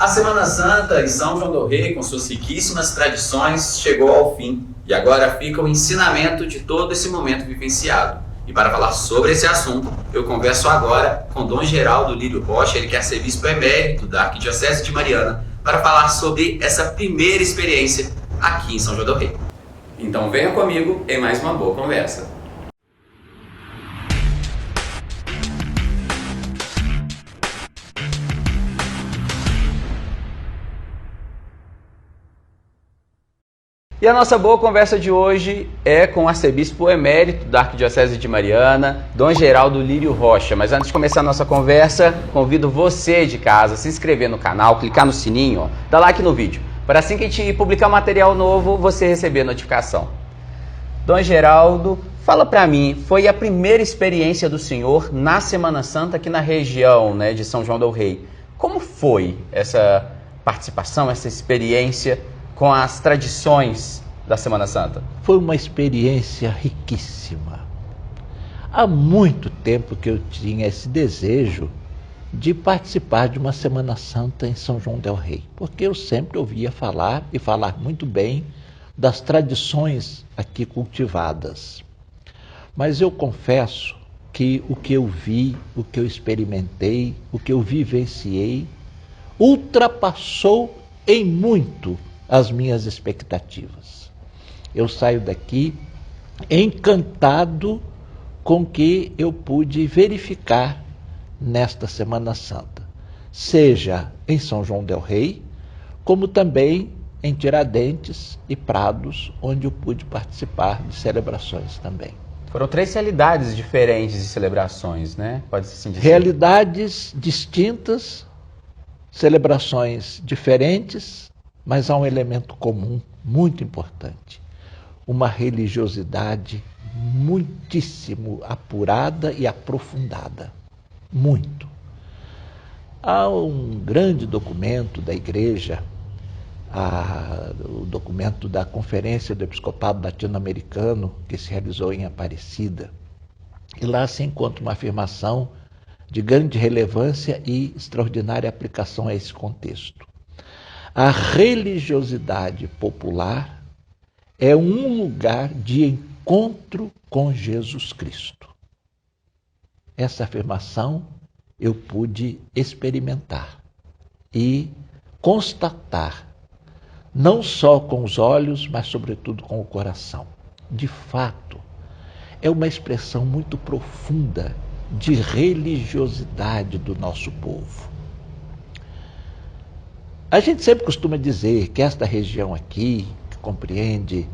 A Semana Santa em São João del Rei, com suas riquíssimas tradições, chegou ao fim e agora fica o ensinamento de todo esse momento vivenciado. E para falar sobre esse assunto, eu converso agora com Dom Geraldo Lírio Rocha, ele que é arcebispo emérito da Arquidiocese de Mariana, para falar sobre essa primeira experiência aqui em São João del Rei. Então venha comigo em mais uma boa conversa. E a nossa boa conversa de hoje é com o arcebispo emérito da Arquidiocese de Mariana, Dom Geraldo Lírio Rocha. Mas antes de começar a nossa conversa, convido você de casa a se inscrever no canal, clicar no sininho, dar like no vídeo, para assim que a gente publicar material novo, você receber a notificação. Dom Geraldo, fala para mim, foi a primeira experiência do senhor na Semana Santa aqui na região, né, de São João del Rei. Como foi essa participação, essa experiência com as tradições da Semana Santa? Foi uma experiência riquíssima. Há muito tempo que eu tinha esse desejo de participar de uma Semana Santa em São João del Rei, porque eu sempre ouvia falar, e falar muito bem, das tradições aqui cultivadas. Mas eu confesso que o que eu vi, o que eu experimentei, o que eu vivenciei, ultrapassou em muito as minhas expectativas. Eu saio daqui encantado com o que eu pude verificar nesta Semana Santa, seja em São João del Rei, como também em Tiradentes e Prados, onde eu pude participar de celebrações também. Foram 3 realidades diferentes de celebrações, né? Pode-se assim dizer. Realidades distintas, celebrações diferentes, mas há um elemento comum muito importante, uma religiosidade muitíssimo apurada e aprofundada, muito. Há um grande documento da Igreja, o documento da Conferência do Episcopado Latino-Americano, que se realizou em Aparecida, e lá se encontra uma afirmação de grande relevância e extraordinária aplicação a esse contexto. A religiosidade popular é um lugar de encontro com Jesus Cristo. Essa afirmação eu pude experimentar e constatar, não só com os olhos, mas sobretudo com o coração. De fato, é uma expressão muito profunda de religiosidade do nosso povo. A gente sempre costuma dizer que esta região aqui, que compreende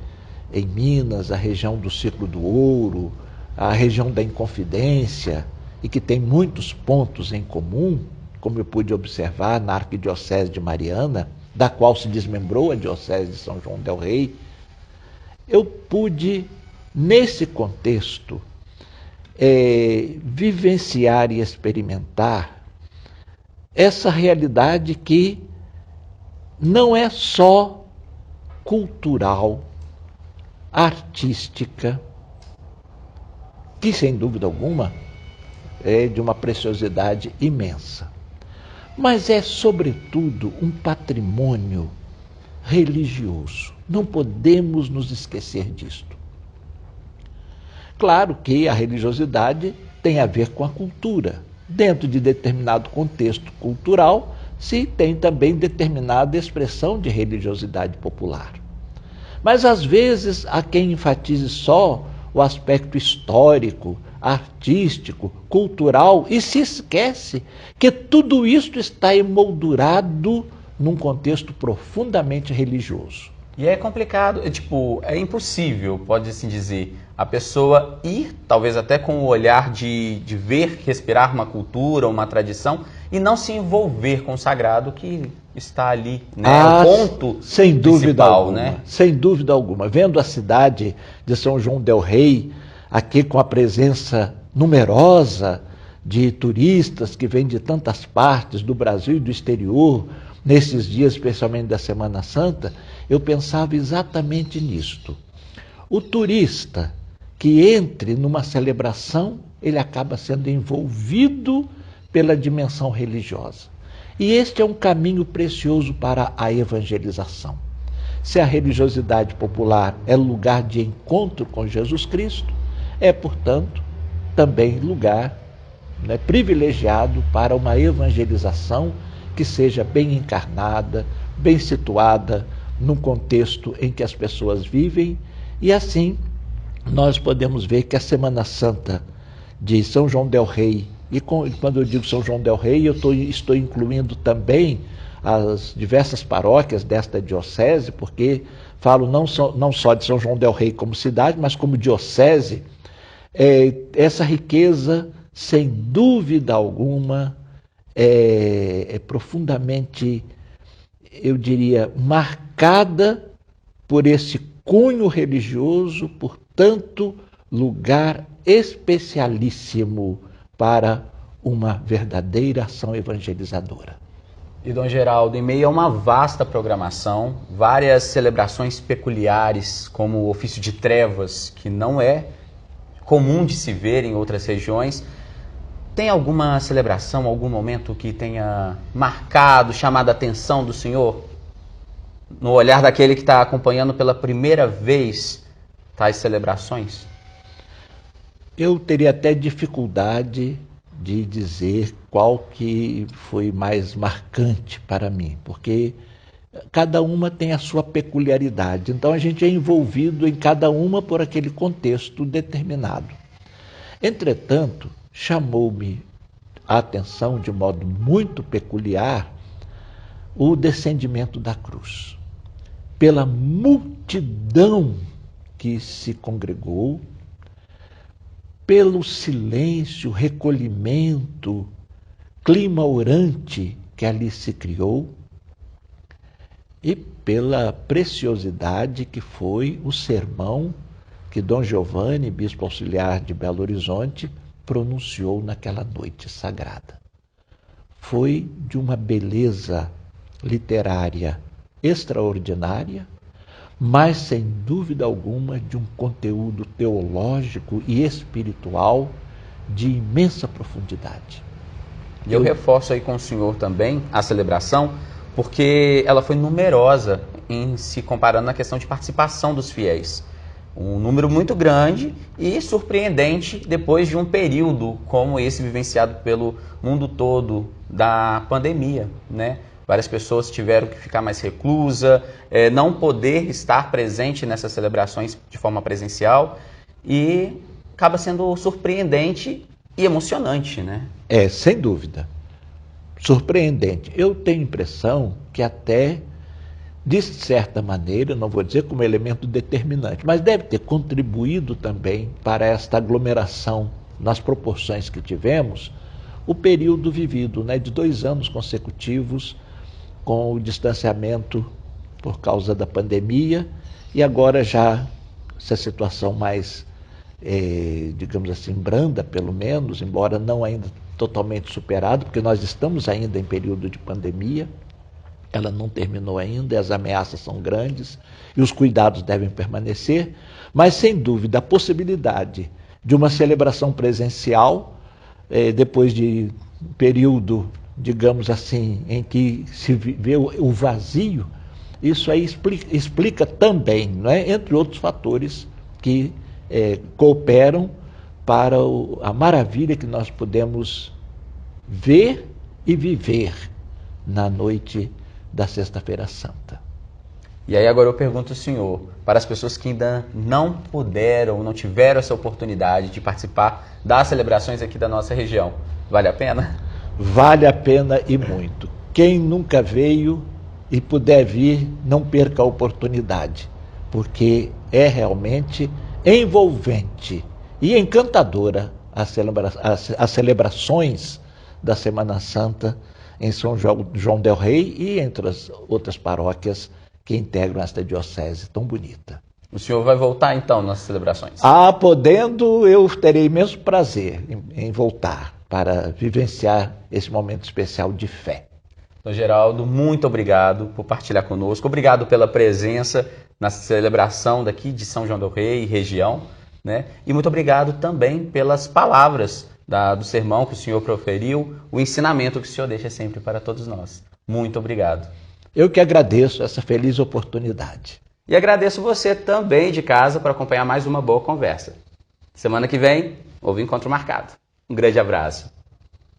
em Minas a região do Ciclo do Ouro, a região da Inconfidência, e que tem muitos pontos em comum, como eu pude observar na Arquidiocese de Mariana, da qual se desmembrou a Diocese de São João del Rei, eu pude, nesse contexto, vivenciar e experimentar essa realidade que não é só cultural, artística, que sem dúvida alguma é de uma preciosidade imensa, mas é sobretudo um patrimônio religioso. Não podemos nos esquecer disto. Claro que a religiosidade tem a ver com a cultura. Dentro de determinado contexto cultural, se tem também determinada expressão de religiosidade popular. Mas às vezes há quem enfatize só o aspecto histórico, artístico, cultural e se esquece que tudo isto está emoldurado num contexto profundamente religioso. E é complicado, é impossível, pode-se dizer, a pessoa ir, talvez até com o olhar de ver, respirar uma cultura, uma tradição, e não se envolver com o sagrado que está ali, né? O ponto sem dúvida principal, alguma, né? Sem dúvida alguma. Vendo a cidade de São João del Rei, aqui com a presença numerosa de turistas que vêm de tantas partes do Brasil e do exterior, nesses dias, especialmente da Semana Santa, eu pensava exatamente nisto. O turista que entre numa celebração, ele acaba sendo envolvido pela dimensão religiosa. E este é um caminho precioso para a evangelização. Se a religiosidade popular é lugar de encontro com Jesus Cristo, é, portanto, também lugar, né, privilegiado para uma evangelização que seja bem encarnada, bem situada num contexto em que as pessoas vivem, e assim nós podemos ver que a Semana Santa de São João del Rei, e quando eu digo São João del Rei, eu estou incluindo também as diversas paróquias desta diocese, porque falo não só de São João del Rei como cidade, mas como diocese. Essa riqueza, sem dúvida alguma, é profundamente, eu diria, marcada por esse cunho religioso, portanto, lugar especialíssimo para uma verdadeira ação evangelizadora. E, Dom Geraldo, em meio a uma vasta programação, várias celebrações peculiares, como o ofício de trevas, que não é comum de se ver em outras regiões, tem alguma celebração, algum momento que tenha marcado, chamado a atenção do senhor? No olhar daquele que está acompanhando pela primeira vez tais celebrações? Eu teria até dificuldade de dizer qual que foi mais marcante para mim, porque cada uma tem a sua peculiaridade. Então a gente é envolvido em cada uma por aquele contexto determinado. Entretanto, chamou-me a atenção de modo muito peculiar o descendimento da cruz. Pela multidão que se congregou, pelo silêncio, recolhimento, clima orante que ali se criou e pela preciosidade que foi o sermão que Dom Giovanni, bispo auxiliar de Belo Horizonte, pronunciou naquela noite sagrada. Foi de uma beleza literária extraordinária, mas sem dúvida alguma de um conteúdo teológico e espiritual de imensa profundidade. E eu reforço aí com o senhor também a celebração, porque ela foi numerosa em se comparando na questão de participação dos fiéis. Um número muito grande e surpreendente depois de um período como esse vivenciado pelo mundo todo da pandemia, né? Várias pessoas tiveram que ficar mais reclusa, não poder estar presente nessas celebrações de forma presencial e acaba sendo surpreendente e emocionante, né? Sem dúvida. Surpreendente. Eu tenho a impressão que até, de certa maneira, não vou dizer como elemento determinante, mas deve ter contribuído também para esta aglomeração nas proporções que tivemos, o período vivido, né, de 2 anos consecutivos com o distanciamento por causa da pandemia e agora já essa situação mais, digamos assim, branda pelo menos, embora não ainda totalmente superado, porque nós estamos ainda em período de pandemia, ela não terminou ainda, e as ameaças são grandes e os cuidados devem permanecer, mas sem dúvida a possibilidade de uma celebração presencial, depois de um período, digamos assim, em que se vê o vazio, isso aí explica também, não é? Entre outros fatores que cooperam para a maravilha que nós podemos ver e viver na noite da Sexta-feira Santa. E aí agora eu pergunto ao senhor, para as pessoas que ainda não puderam, não tiveram essa oportunidade de participar das celebrações aqui da nossa região, vale a pena? Vale a pena e muito. Quem nunca veio e puder vir, não perca a oportunidade, porque é realmente envolvente e encantadora as celebrações da Semana Santa em São João del Rei e entre as outras paróquias que integram esta diocese tão bonita. O senhor vai voltar então nas celebrações? Podendo, eu terei imenso prazer em voltar para vivenciar esse momento especial de fé. Dom Geraldo, muito obrigado por partilhar conosco, obrigado pela presença na celebração daqui de São João del Rei e região, né? E muito obrigado também pelas palavras do sermão que o senhor proferiu, o ensinamento que o senhor deixa sempre para todos nós. Muito obrigado. Eu que agradeço essa feliz oportunidade. E agradeço você também de casa por acompanhar mais uma boa conversa. Semana que vem, houve encontro marcado. Um grande abraço.